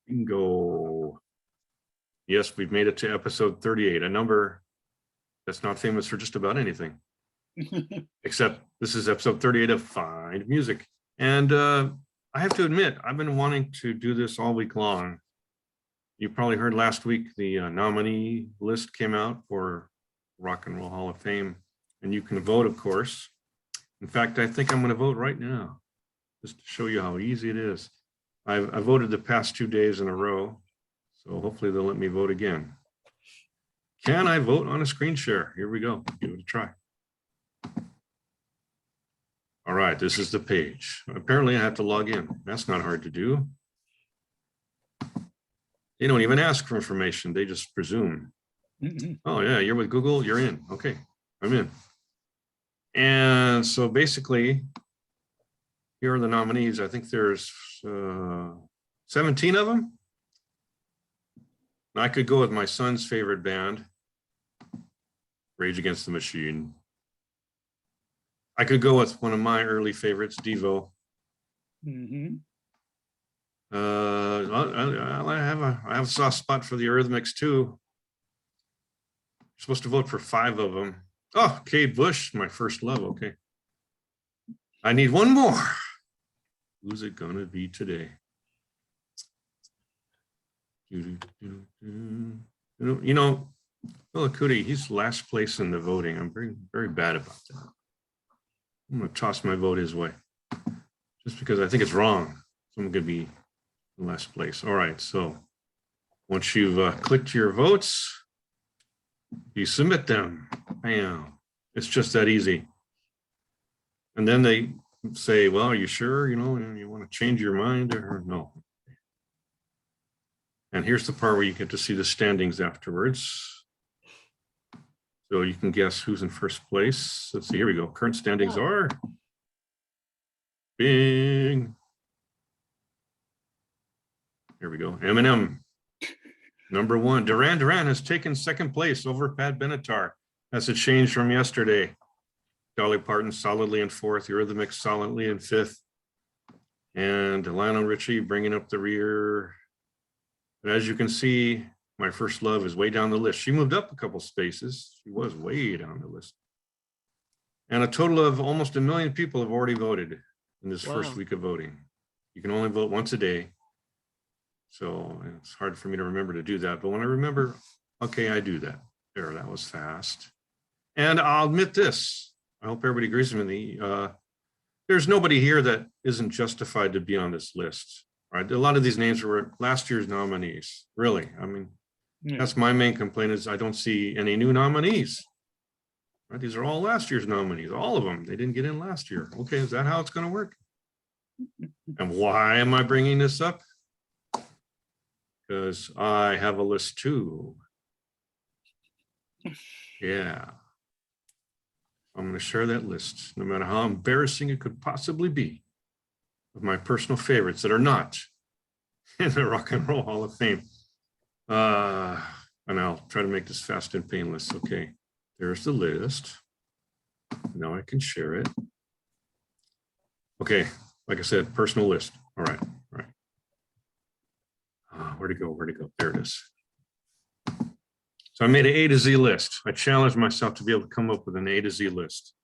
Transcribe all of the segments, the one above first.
Bingo. Yes, we've made it to episode 38, a number that's not famous for just about anything. Except this is episode 38 of Find Music. And I have to admit, I've been wanting to do this all week long. You probably heard last week the nominee list came out for Rock and Roll Hall of Fame. And you can vote, of course. In fact, I think I'm going to vote right now, just to show you how easy it is. I voted the past 2 days in a row, so hopefully they'll let me vote again. Can I vote on a screen share? Here we go. Give it a try. All right, this is the page. Apparently I have to log in. That's not hard to do. They don't even ask for information. They just presume. Oh yeah, you're with Google, you're in. Okay, I'm in. And so basically, here are the nominees. I think there's 17 of them. I could go with my son's favorite band, Rage Against the Machine. I could go with one of my early favorites, Devo. I have a soft spot for the Eurythmics too. You're supposed to vote for 5 of them. Oh, Kate Bush, my first love. Okay. I need one more. Who's it gonna be today? You know, Phil Akuti, he's last place in the voting. I'm very bad about that. I'm gonna toss my vote his way, just because I think it's wrong. Someone could be in last place. All right, so once you've clicked your votes, you submit them. Bam. It's just that easy. And then they say, well, are you sure, you want to change your mind or no? And here's the part where you get to see the standings afterwards. So you can guess who's in first place. Let's see, here we go. Current standings are bing. Here we go. Eminem, number 1. Duran Duran has taken second place over Pat Benatar. That's a change from yesterday. Dolly Parton solidly in 4th, Eurythmics solidly in 5th, and Lionel Richie bringing up the rear. But as you can see, my first love is way down the list. She moved up a couple spaces. She was way down the list. And a total of almost 1 million people have already voted in this first week of voting. You can only vote once a day. So it's hard for me to remember to do that. But when I remember, okay, I do that. There, that was fast. And I'll admit this. I hope everybody agrees with me. There's nobody here that isn't justified to be on this list. Right? A lot of these names were last year's nominees. Really, I mean, that's my main complaint is I don't see any new nominees. Right? These are all last year's nominees, all of them. They didn't get in last year. Okay, is that how it's going to work? And why am I bringing this up? Because I have a list too. Yeah. I'm going to share that list, no matter how embarrassing it could possibly be, of my personal favorites that are not in the Rock and Roll Hall of Fame. And I'll try to make this fast and painless. Okay, there's the list. Now I can share it. Okay, like I said, personal list. All right, all right. Where'd it go? Where'd it go? There it is. So I made an A to Z list. I challenged myself to be able to come up with an A to Z list.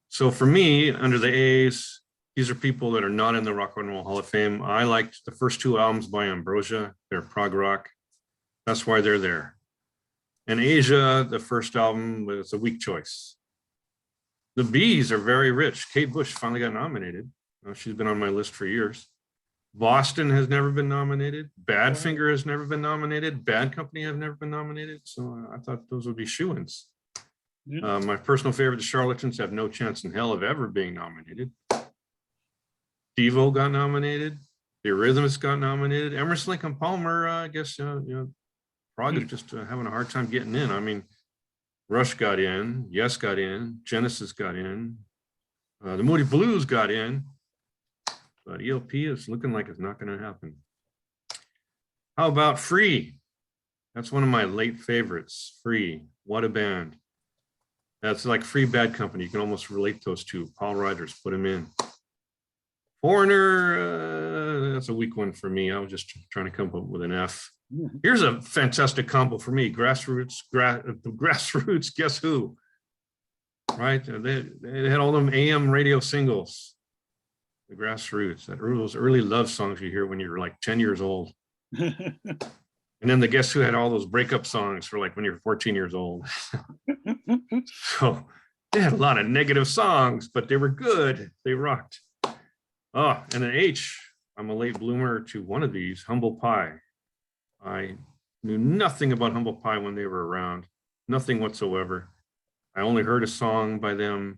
So for me, under the A's, these are people that are not in the Rock and Roll Hall of Fame. I liked the first 2 albums by Ambrosia. They're prog rock. That's why they're there. And Asia, the first album, was a weak choice. The B's are very rich. Kate Bush finally got nominated. She's been on my list for years. Boston has never been nominated. Badfinger has never been nominated. Bad Company have never been nominated. So I thought those would be shoo-ins. My personal favorite, the Charlatans, have no chance in hell of ever being nominated. Devo got nominated. The Eurythmics got nominated. Emerson, Lake and Palmer, I guess, prog is just having a hard time getting in. I mean, Rush got in. Yes got in. Genesis got in. The Moody Blues got in. But ELP is looking like it's not going to happen. How about Free? That's one of my late favorites. Free, what a band. That's like Free, Bad Company. You can almost relate those two. Paul Riders, put him in. Foreigner, that's a weak one for me. I was just trying to come up with an F. Here's a fantastic combo for me. Grassroots, guess who? Right? They had all them AM radio singles. The Grassroots, those early love songs you hear when you're like 10 years old. And then the Guess Who had all those breakup songs for like when you're 14 years old. So they had a lot of negative songs, but they were good. They rocked. Oh, and an H, I'm a late bloomer to one of these, Humble Pie. I knew nothing about Humble Pie when they were around, nothing whatsoever. I only heard a song by them,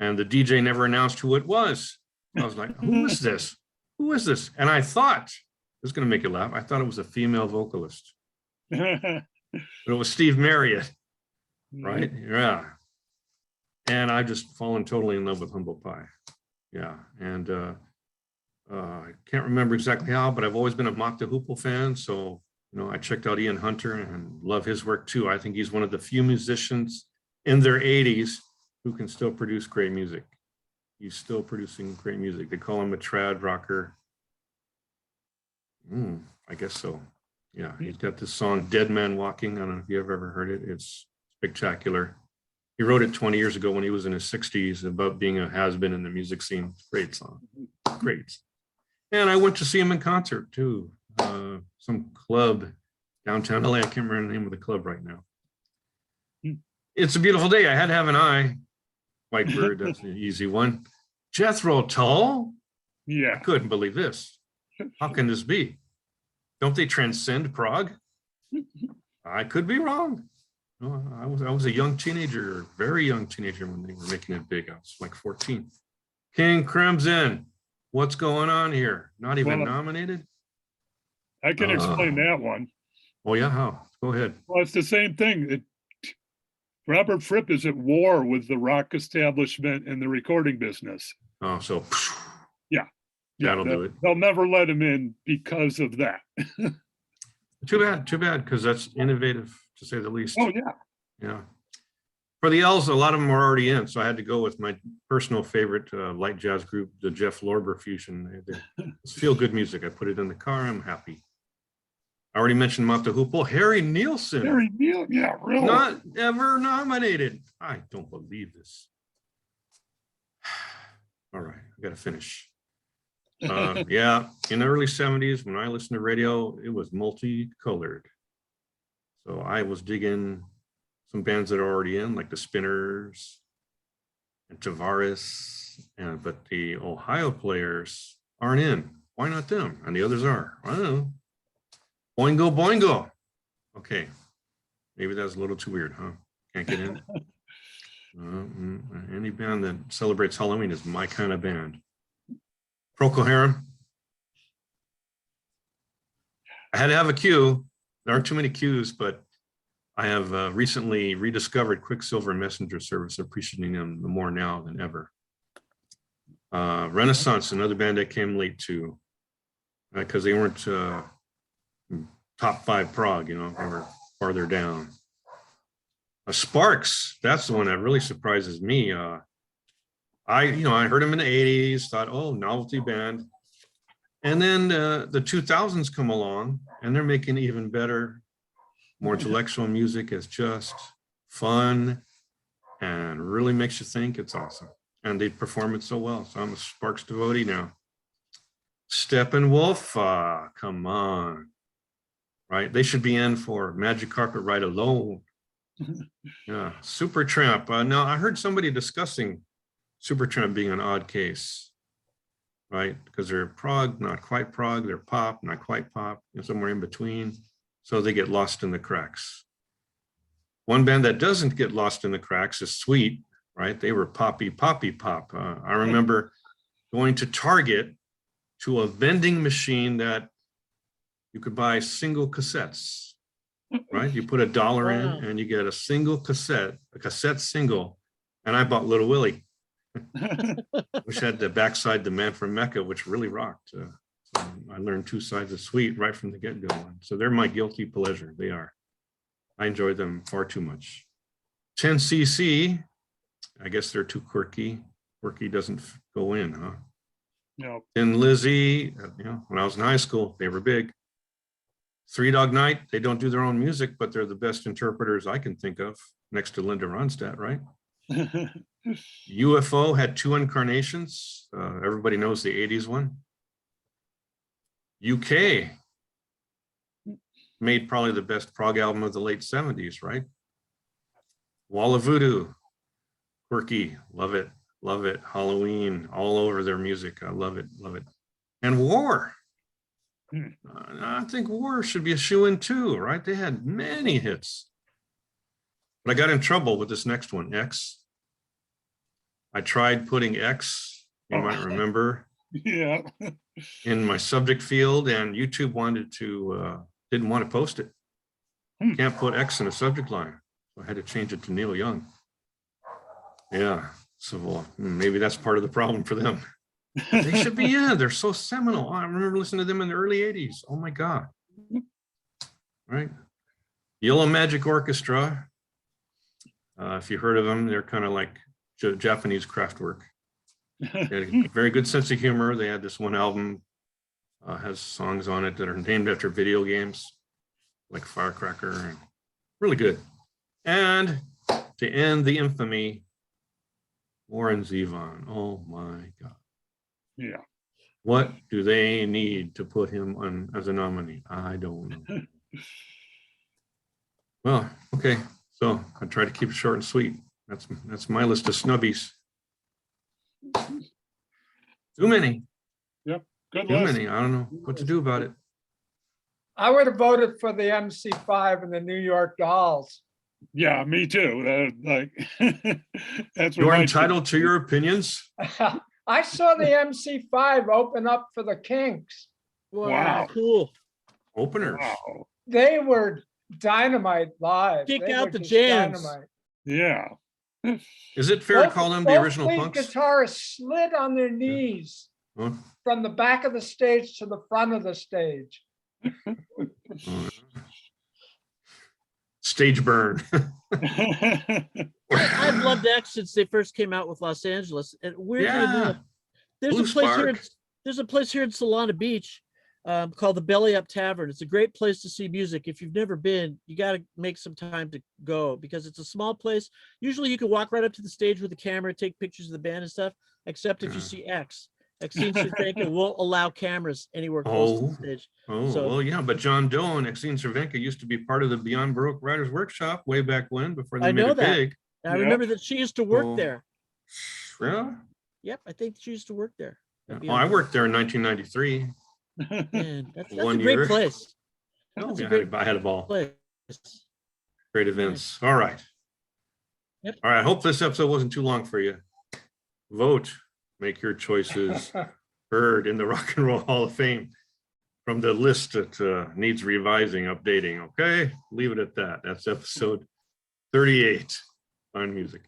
and the DJ never announced who it was. I was like, who is this? Who is this? And I thought, this is going to make you laugh, I thought it was a female vocalist. But it was Steve Marriott, right? Yeah. And I've just fallen totally in love with Humble Pie. Yeah. And I can't remember exactly how, but I've always been a Mott the Hoople fan. So, you know, I checked out Ian Hunter and love his work too. I think he's one of the few musicians in their 80s who can still produce great music. He's still producing great music. They call him a trad rocker. I guess so. Yeah, he's got this song, Dead Man Walking. I don't know if you ever heard it. It's spectacular. He wrote it 20 years ago when he was in his 60s about being a has-been in the music scene. Great song, great. And I went to see him in concert too. Some club downtown LA. I can't remember the name of the club right now. It's a beautiful day. I had to have an eye. White Bird, that's an easy one. Jethro Tull. Yeah. I couldn't believe this. How can this be? Don't they transcend Prague? I could be wrong. No, I was a young teenager, very young teenager when they were making it big. I was like 14. King Crimson. What's going on here? Not even nominated? I can explain that one. Oh yeah, how? Go ahead. Well, it's the same thing. Robert Fripp is at war with the rock establishment and the recording business. Oh, so yeah, that'll do it. They'll never let him in because of that. Too bad, because that's innovative to say the least. Oh yeah. Yeah. For the L's, a lot of them are already in, so I had to go with my personal favorite light jazz group, the Jeff Lorber Fusion. It's feel-good music. I put it in the car. I'm happy. I already mentioned Mott the Hoople. Harry Nilsson. Harry Nilsson, yeah, really. Not ever nominated. I don't believe this. All right, I got to finish. Yeah, in the early 70s, when I listened to radio, it was multicolored. So I was digging some bands that are already in, like the Spinners and Tavares, but the Ohio players aren't in. Why not them? And the others are. I don't know. Boingo, boingo. Okay, maybe that's a little too weird, huh? Can't get in. Any band that celebrates Halloween is my kind of band. Procol Harum. I had to have a cue. There aren't too many cues, but I have recently rediscovered Quicksilver Messenger Service, appreciating them more now than ever. Renaissance, another band that came late too, because they weren't top 5 prog, you know, they were farther down. Sparks, that's the one that really surprises me. I heard them in the 80s, thought, oh, novelty band. And then the 2000s come along and they're making even better, more intellectual music. It's just fun and really makes you think. It's awesome. And they perform it so well. So I'm a Sparks devotee now. Steppenwolf, come on. Right? They should be in for Magic Carpet Ride Alone. Yeah, Supertramp. Now, I heard somebody discussing Supertramp being an odd case, right? Because they're prog, not quite prog. They're pop, not quite pop, somewhere in between. So they get lost in the cracks. One band that doesn't get lost in the cracks is Sweet, right? They were poppy pop. I remember going to Target to a vending machine that you could buy single cassettes, right? You put $1 in and you get a single cassette, a cassette single. And I bought Little Willie, which had the backside, The Man from Mecca, which really rocked. So I learned 2 sides of Sweet right from the get-go. So they're my guilty pleasure. They are. I enjoy them far too much. 10cc, I guess they're too quirky. Quirky doesn't go in, huh? No. Thin Lizzy, when I was in high school, they were big. Three Dog Night, they don't do their own music, but they're the best interpreters I can think of, next to Linda Ronstadt, right? UFO had two incarnations. Everybody knows the 80s one. UK made probably the best prog album of the late 70s, right? Wall of Voodoo, quirky, love it, love it. Halloween, all over their music. I love it, love it. And War. I think War should be a shoe-in too, right? They had many hits. But I got in trouble with this next one, X. I tried putting X, you might remember, Yeah. in my subject field, and YouTube didn't want to post it. Can't put X in a subject line. So I had to change it to Neil Young. Yeah, so maybe that's part of the problem for them. They should be in. They're so seminal. I remember listening to them in the early 80s. Oh my God. Right. Yellow Magic Orchestra. If you heard of them, they're kind of like Japanese Kraftwerk. They had a very good sense of humor. They had this one album, has songs on it that are named after video games, like Firecracker, and really good. And to end the infamy, Warren Zevon. Oh my God. Yeah. What do they need to put him on as a nominee? I don't know. Well, okay. So I try to keep it short and sweet. That's my list of snubbies. Too many. Yep. Good Too list. many. I don't know what to do about it. I would have voted for the MC5 and the New York Dolls. Yeah, me too. That's You're what entitled to your opinions. I saw the MC5 open up for the Kinks. Wow. Cool. Openers. Wow. They were dynamite live. Kick They out were the just jams. dynamite. Yeah. Is it fair to Both- call them the both original lead punks? guitarists slid on their knees Huh? from the back of the stage to the front of the stage. Stage burn. I've loved X since they first came out with Los Angeles. And weirdly enough, there's Blue a place here. Spark. There's a place here in Solana Beach called the Belly Up Tavern. It's a great place to see music. If you've never been, you got to make some time to go because it's a small place. Usually you can walk right up to the stage with the camera, take pictures of the band and stuff, except if you see X. Exene Cervenka won't allow cameras anywhere close to the stage. Oh, So- well, yeah, but John Doe and Exene Cervenka used to be part of the Beyond Baroque Writers Workshop way back when, before they I made know it that. big. And I Yep. remember that she used to work Oh. there. Yeah. Yep, I think she used to work there. at Oh, Beyond I worked there in 1993. Man, that's One a great year. place. Oh, That's a yeah, great I had a ball. place. Great events. All right. Yep. All right. I hope this episode wasn't too long for you. Vote. Make your choices heard in the Rock and Roll Hall of Fame from the list that needs revising, updating. Okay. Leave it at that. That's episode 38 on music.